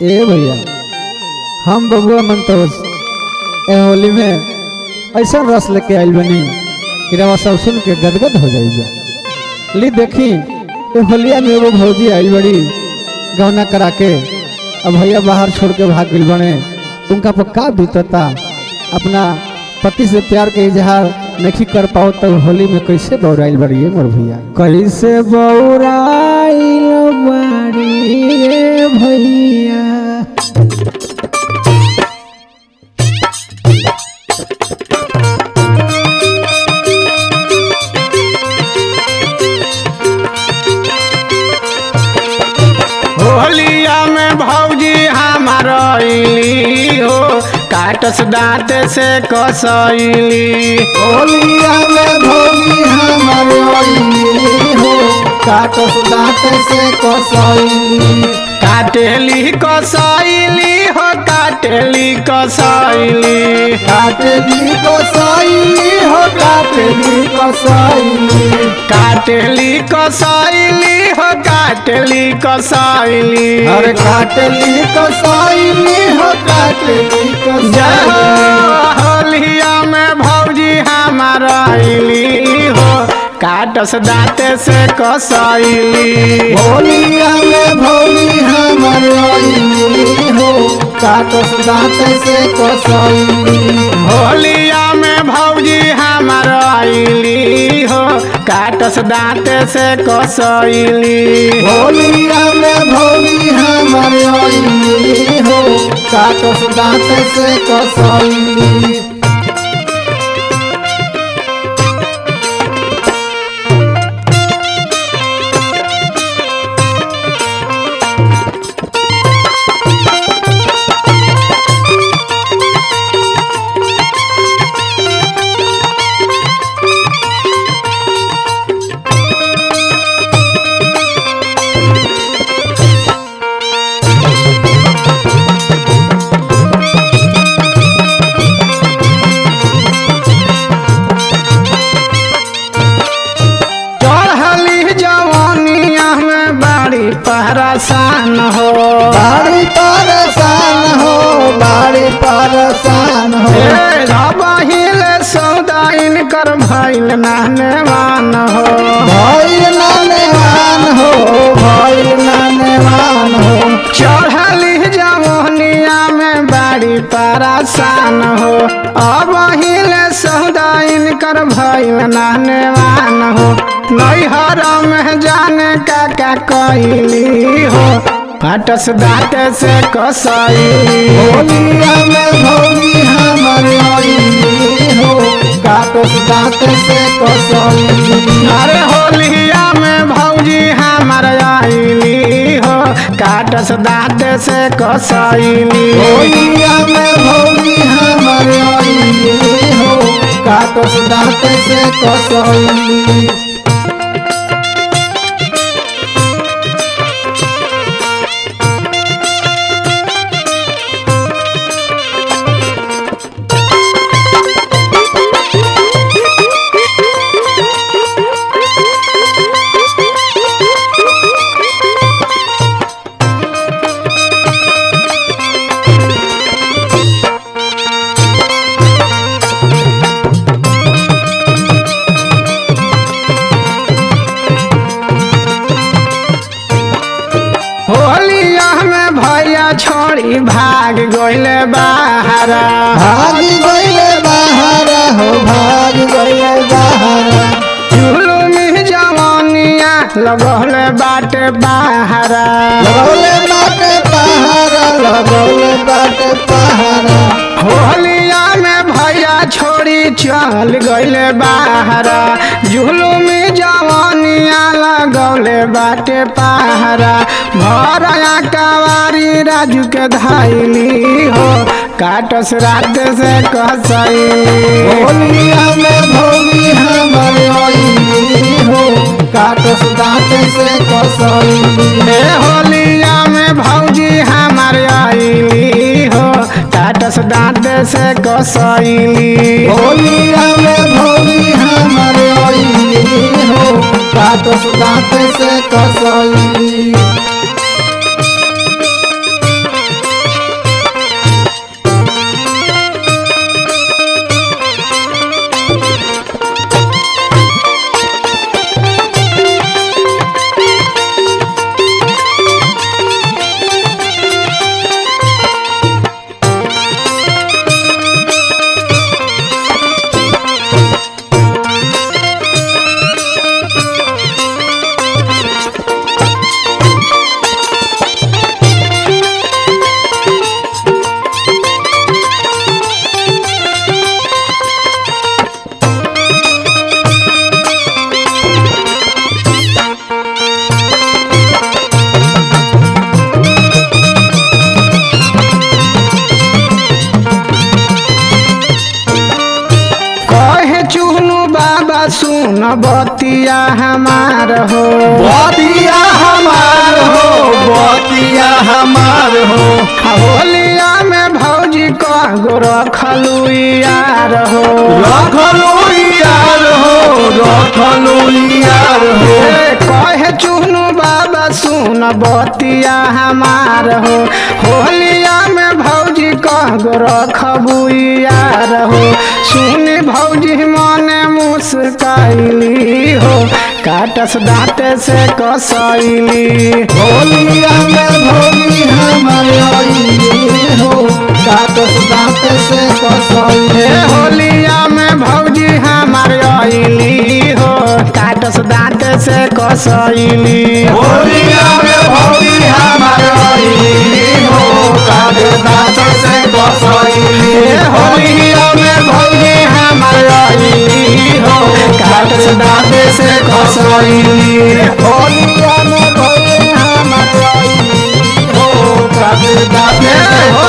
ए भैया हम बबुआ मंतोष ए होली में ऐसा रस लेके आइल बनी कि रवा सब सुन के गदगद हो जाइए। ली देखी ए होलिया में एगो भौजी आइल बड़ी गौना करा के, अब भैया बाहर छोड़ के भाग गइल बने। उनका पर का बीतता, अपना पति से प्यार के इजहार नहीं कर पाओ तब होली में कैसे बौराइल बड़ी है मोर भैया, कैसे बौराइल बड़ी है भैया। होलिया में भौजी हमार अइली हो, काटस दाँत से कसैली। होलिया में भौजी हमार अइली हो, काटस दाँत से कसैली। काटेली कसैली हो, काटेली कसैली। काटेली कसैली हो, काटेली कसैली। काटेली कसैली हो, काटेली कसैली। अरे काटेली कसैली हो, काटेली कसैली। होलिया में भौजी हमार अइली हो, काटस दाँत से कसैली। होलिया में भौजी हमार अइली हो, काटस दाँत से कसैली। होलिया में भौजी हमार अइली हो, काटस दाँत से कसैली। होलिया में भौजी हमार अइली हो, काटस दाँत से कसैली। परेशान हो, बड़ी परेशान हो, बड़ी परेशान हो। बहिल सौदाइन कर भइल नानेवान हो, भइल नानेवान हो, भइल नानेवान हो। चढ़ली जवनिया में बड़ी परेशान हो, अब हिले सौदाइन कर भइल नानेवान हो। नैहर में जाने का कैली हो, काटस दाँत से कसैली। होलिया में भौजी हमार अइली हो, काटस दाँत से कसैली। अरे होलिया में भौजी हमार अइली हो, काटस दाँत से कसैली। होलिया में भौजी हमार अइली हो, काटस दाँत से कसैली। छोड़ी भाग गइले बाहर, भाग गइले बाहर हो, भाग गइले बाहर। जुलुमी जवानिया लगौले बाटे बाहर, लगौले बाटे पहाड़, लगौले बाटे पहाड़। होलिया में भैया छोड़ी चल गइले बाहर, जुलुमी जवानिया लगौले बाटे पहाड़। भरया कवारी राजू के धैली हो, काटस रात से कसैली। होलिया में भौजी हमार अइली हो, काटस दाँत से कसैली। होलिया में भौजी हमार अइली हो, काटस दाँत से कसैली। होलिया में भौजी हमार अइली हो, काटस दाँत से कसैली। सुन बतिया हमार हो बतिया हमार हो, बतिया हमार हो। होलिया में भौजी कगो रखलू यार हो रखलू यार हो, रखलू यार हो। कहे चुनू बाबा सुन बतिया हमार हो होलिया में भौजी कगो रखबू यार हो सुनी भौजी मने मुस्काइली हो काटस दाँते से कसैली होलिया में भौजी हमार आइली हो काटस दाँत से कसैली। होलिया में भौजी हमार आइली हो काटस दाँत से कसैली होलिया में भौजी हमार आइली हो काटस दाँत से कसैली। होलिया में भौजी हमार आइली हो काटस दाँत से कसैली होलिया में भौजी हमार आइली हो काटस दाँत से